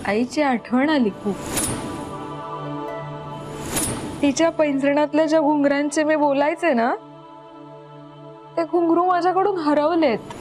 आईची आठवण आली खूप. तिच्या पैंजणातल्या ज्या घुंगरांचे मी बोलायचे ना, ते घुंगरू माझ्याकडून हरवलेत.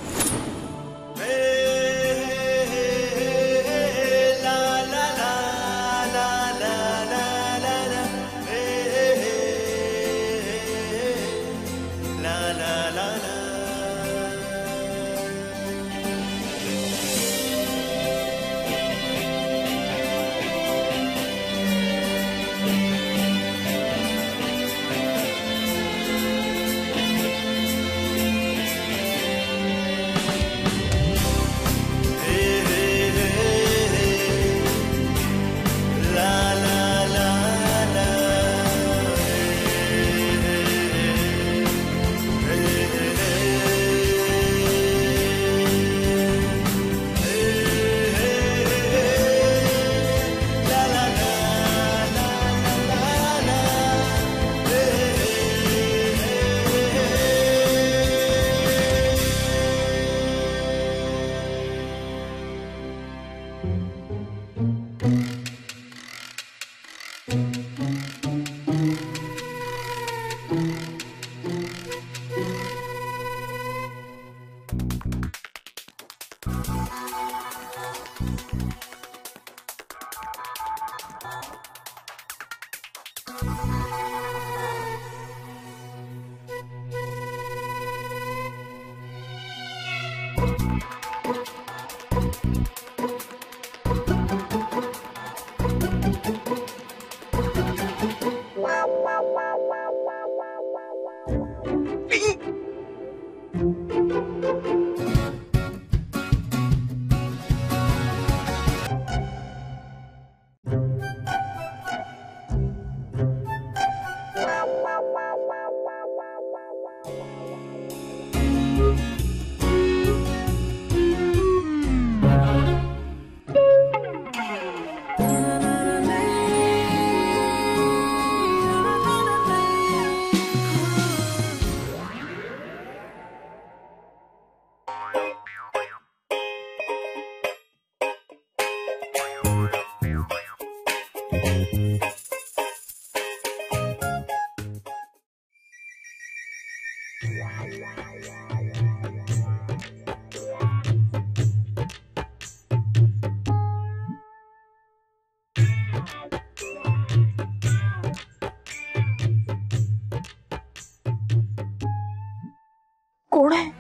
कोण आहे?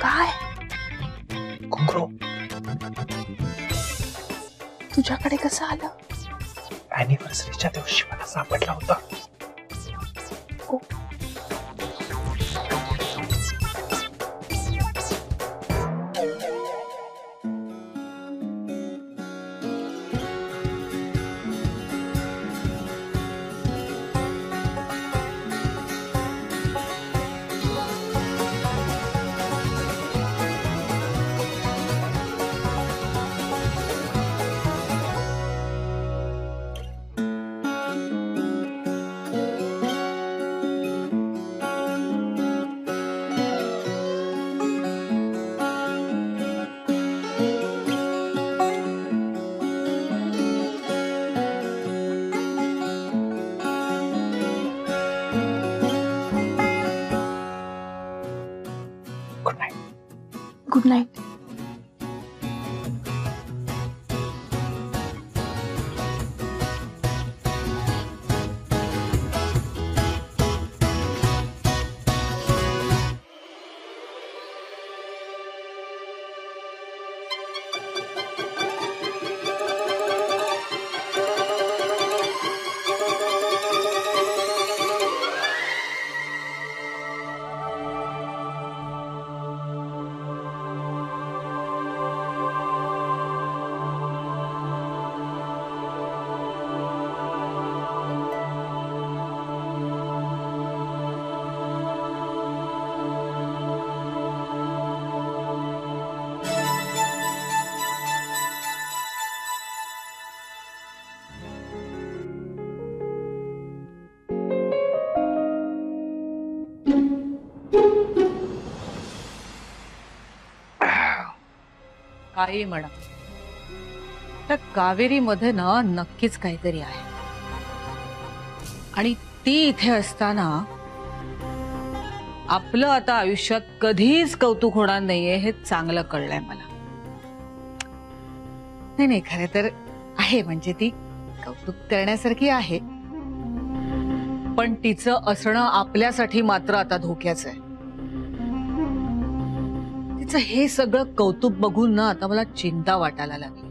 काय? घुंगरू तुझ्याकडे कसं आलं? अॅनिव्हर्सरीच्या दिवशी मला सापडला होता. Good night. काही म्हणा, त्या कावेरीमध्ये ना नक्कीच काहीतरी आहे आणि ती इथे असताना आपलं आता आयुष्यात कधीच कौतुक होणार नाहीये हे चांगलं कळलंय मला. नाही खरं तर आहे, म्हणजे ती कौतुक करण्यासारखी आहे, पण तिचं असणं आपल्यासाठी मात्र आता धोक्याचं आहे. तिचं हे सगळं कौतुक बघून ना आता मला चिंता वाटायला लागली.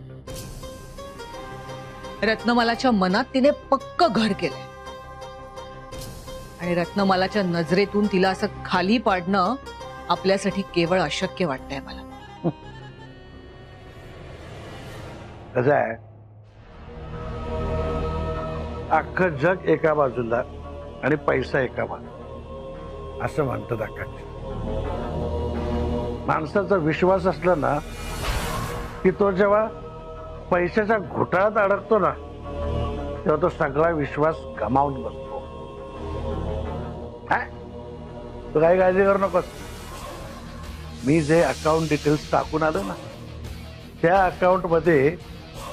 रत्नमालाच्या मनात तिने पक्क घर केलंय आणि रत्नमालाच्या नजरेतून तिला असं खाली पाडणं आपल्यासाठी केवळ अशक्य वाटतंय मला. कसं आहे, अख्खं जग एका बाजूला आणि पैसा एका बाजूला असं म्हणतात. आकाश, माणसाचा विश्वास असला ना की तो जेव्हा पैशाच्या घोटाळ्यात अडकतो ना तेव्हा तो सगळा विश्वास गमावून बसतो. तू काही काळजी करू नकोस. मी जे अकाउंट डिटेल्स टाकून आलो ना त्या अकाउंट मध्ये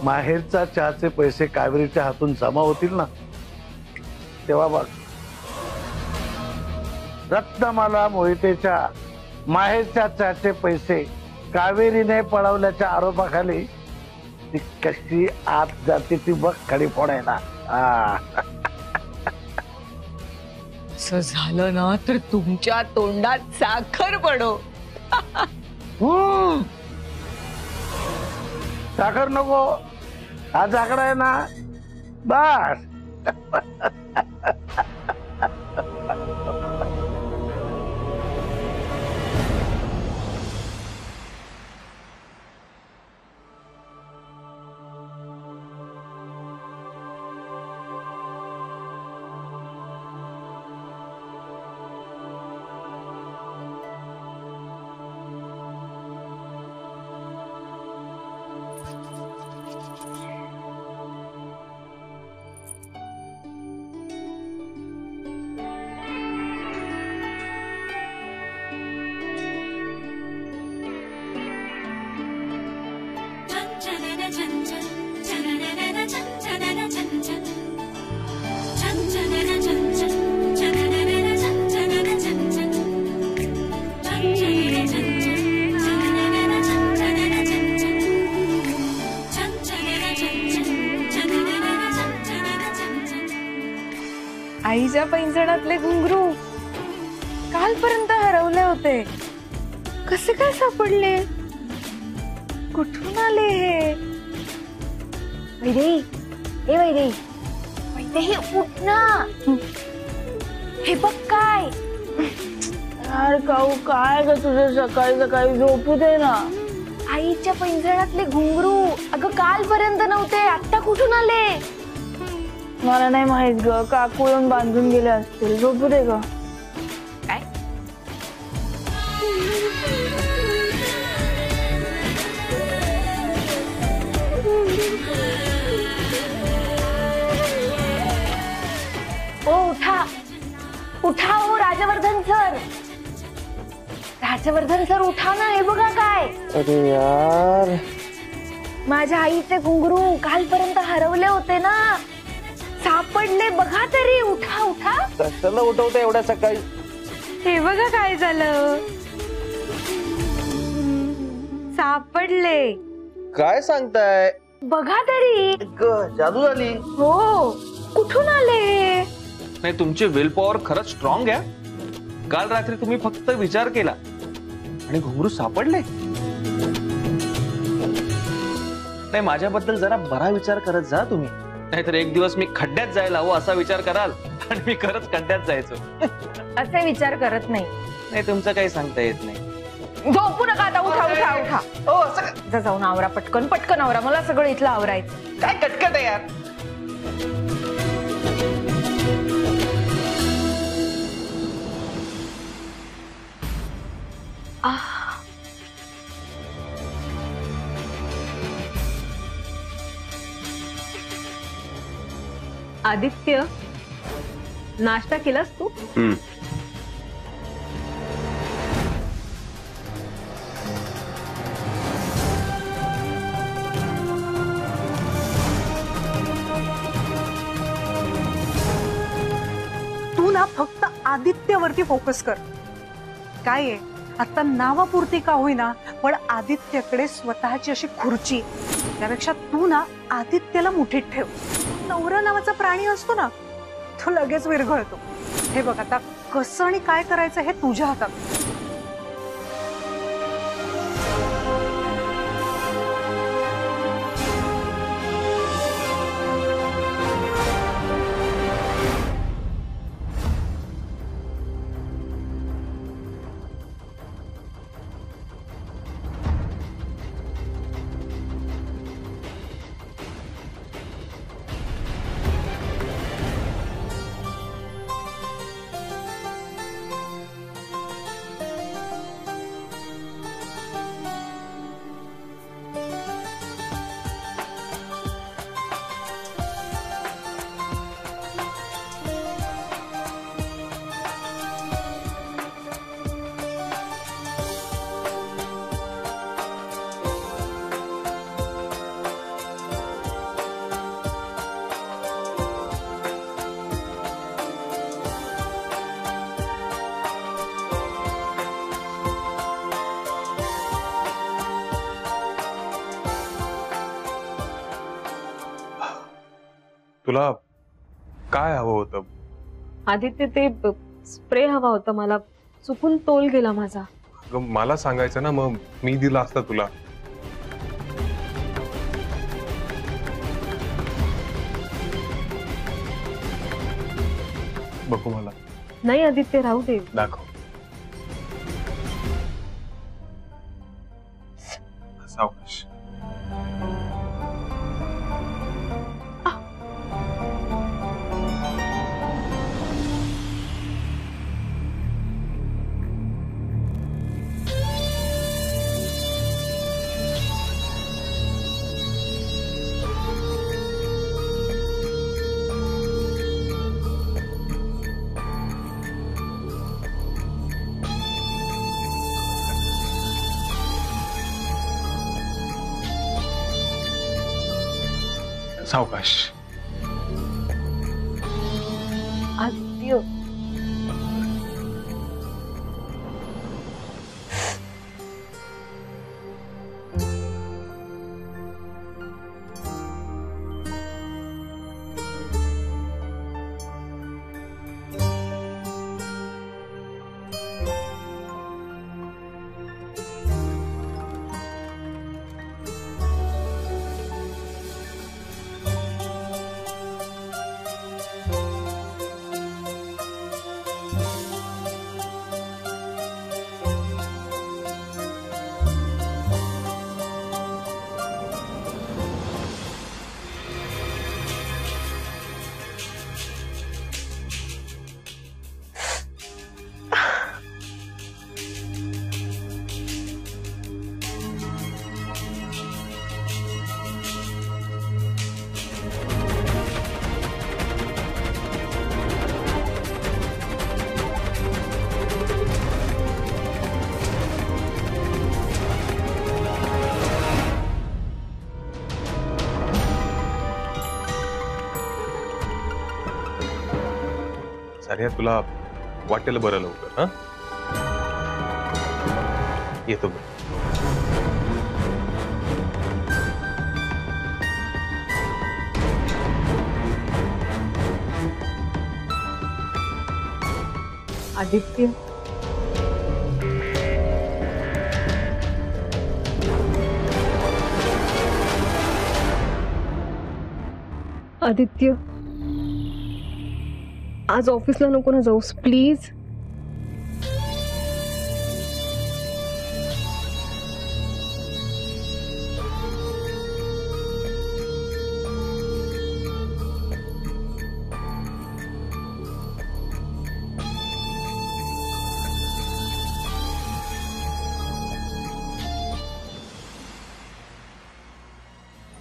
माहेरचा चहाचे पैसे कावेरीच्या हातून जमा होतील ना तेव्हा बघ, रत्नमाला मोहितेच्या माहेरच्या चहाचे पैसे कावेरीने पळवल्याच्या आरोपाखाली ती कशी आत जाते ती बघ खडी फोडायला. असं झालं ना तर तुमच्या तोंडात साखर पडो. साखर नको, हा जाकडा आहे ना बस. आईच्या पैंजणातले घुंगरू कालपर्यंत हरवले होते, कसे काय सापडले? कुठून आले हे? वैदेही, ए वैदेही, वैदेही उठ ना. हे बघ काय. यार काऊ, काय ग तुझे सकाळी सकाळी, झोपू दे ना. आईच्या पैंजणातले घुंगरू अगं कालपर्यंत नव्हते, आता कुठून आले? मला नाही माहित ग, काकू येऊन बांधून गेले असतील. झोपू दे ग. काय? ओ उठा उठा, ओ राजवर्धन सर, राजवर्धन सर उठा ना. हे बघा काय. अरे यार, माझ्या आईचे घुंगरू कालपर्यंत हरवले होते ना, सापडले बघा तरी. उठा उठा. कशाला उठवते एवढ्या सकाळी? हे बघा काय झालं, सापडले. काय सांगताय? बघा तरी. जादू झाली. हो, कुठून आले? नाही, तुमची विल पॉवर खरंच स्ट्रॉंग आहे. काल रात्री तुम्ही फक्त विचार केला आणि घुंगरू सापडले. नाही, माझ्याबद्दल जरा बरा विचार करत जा तुम्ही, नाहीतर एक दिवस मी खड्ड्यात जायला हवं असा विचार कराल आणि मी खरंच खड्ड्यात जायचो. असे विचार करत नाही. नाही, तुमचं काही सांगता येत नाही. झोपू नका आता. उठा उठा उठा. हो, असं जा, जाऊन आवरा पटकन पटकन आवरा. मला सगळं इथलं आवरायचं. काय कटकट आहे यार. आदित्य, नाश्ता केलास तू? आदित्यवरती फोकस कर. काय आहे, आता नावापुरती का होईना पण आदित्यकडे स्वतःची अशी खुर्ची, त्यापेक्षा तू ना आदित्यला मुठीत ठेव. नवरा नावाचा प्राणी असतो ना, तो लगेच विरघळतो. हे बघ, आता कसं आणि काय करायचं हे तुझ्या हातात. तुला काय हवं होतं? आदित्य, ते स्प्रे हवा होता मला, चुकून तोल गेला माझा. अगं मला सांगायचं ना, मग मी दिला असता तुला. बघू मला. नाही आदित्य, राहू दे. दाखव. सावकाश. सावकाश. आदित्य, सारिया, तुला वाटेल बरं लवकर. हा, येतो मी. आदित्य, आदित्य, आज ऑफिसला नको ना जाऊस प्लीज.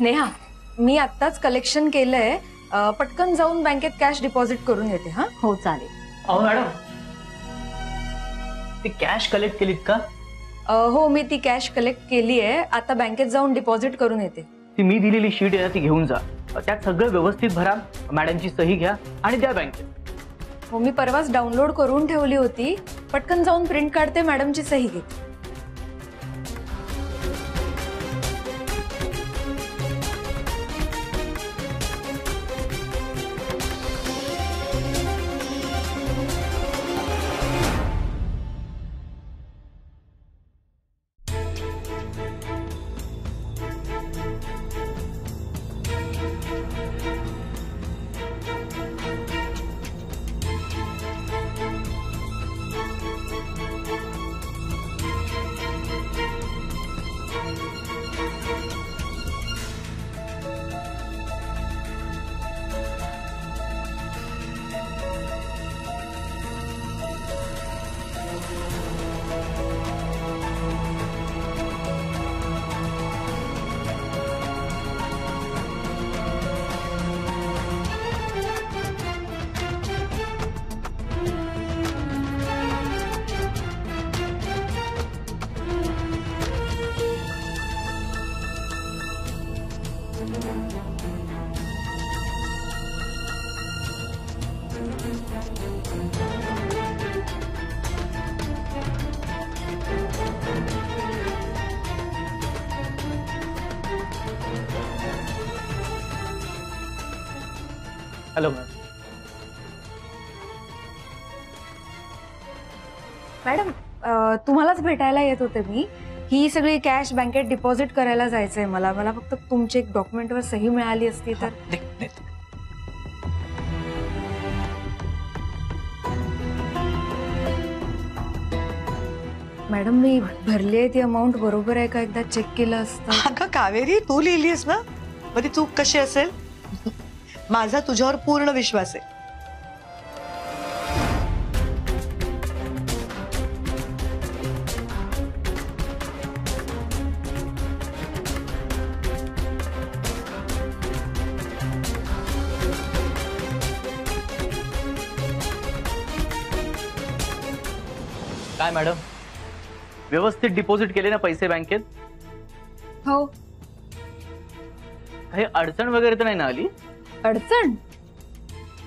नेहा, मी आत्ताच कलेक्शन केलंय, पटकन जाऊन बँकेत कॅश डिपॉझिट करून येते. हा, हो चालेल. अहो मॅडम, ती कॅश कलेक्ट केलीत का? हो, मी ती कॅश कलेक्ट केली आहे. आता बँकेत जाऊन डिपॉझिट करून येते. ती मी दिलेली शीट आहे ती घेऊन जा, त्यात सगळं व्यवस्थित भरा, मॅडमची सही घ्या आणि द्या बँकेत. हो, मी परवाच डाउनलोड करून ठेवली होती. पटकन जाऊन प्रिंट काढते, मॅडमची सही घेते. Hello ma'am. मॅडम, तुम्हालाच भेटायला येत होते मी. ही सगळी कॅश बँकेत डिपॉझिट करायला जायचंय मला. मला फक्त तुमची एक डॉक्युमेंटवर सही मिळाली असती तर. मॅडम, मी भरली आहे ती अमाऊंट बरोबर आहे का? एकदा चेक केलं असतं. अगं कावेरी, तू लिहिलीस ना, मग ती चूक कशी असेल? माझा तुझ्यावर पूर्ण विश्वास आहे. काय मॅडम, व्यवस्थित डिपॉझिट केले ना पैसे बँकेत? हो. काही अडचण वगैरे तर नाही ना आली? अडचण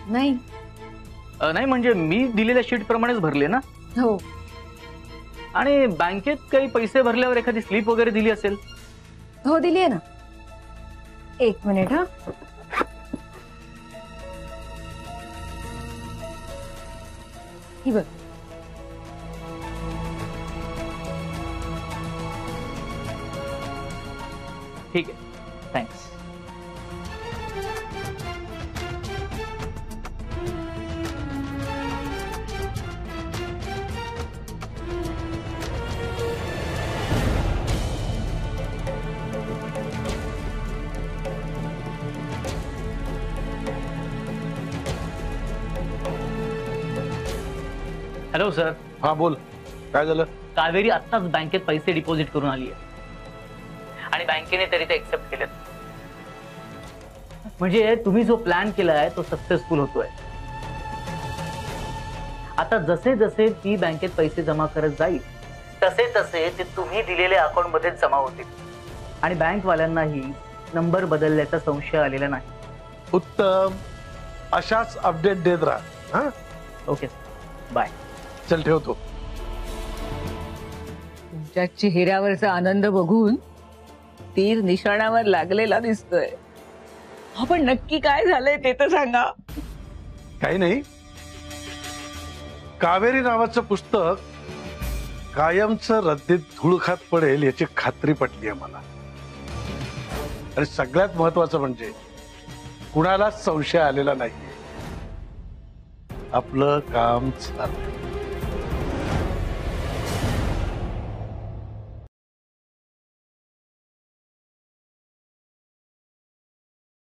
नाही. नाही म्हणजे मी दिलेल्या शीट प्रमाणेच भरले ना. हो. आणि बँकेत काही पैसे भरल्यावर एखादी स्लिप वगैरे दिली असेल? हो, दिली आहे ना. एक मिनिट. हा, ही बघ. ठीक आहे, थँक्स. Hello sir. हा बोल, काय झालं? कावेरी आत्ताच बँकेत पैसे डिपॉझिट करून आली आहे आणि बँकेने तरी ते एक्सेप्ट केलेत. म्हणजे तुम्ही जो प्लॅन केलाय तो सक्सेसफुल होतोय. आता जसे जसे ती बँकेत पैसे जमा करत जाईल तसे तसे ते तुम्ही दिलेल्या अकाउंट मध्ये जमा होतील आणि बँकवाल्यांनाही नंबर बदलल्याचा संशय आलेला नाही. उत्तम, अशाच अपडेट देत राहा. हा, ओके, बाय. चल ठेवतो. तुमच्या चेहऱ्यावरचा आनंद बघून तीर निशाणावर लागलेला दिसतोय. आपण नक्की काय झालंय ते तर सांगा. काही नाही, कावेरी नावाचं पुस्तक कायमचं रद्दीत धूळ खात पडेल याची खात्री पटली आहे मला. आणि सगळ्यात महत्वाचं म्हणजे कुणालाच संशय आलेला नाहीये. आपलं काम झालं.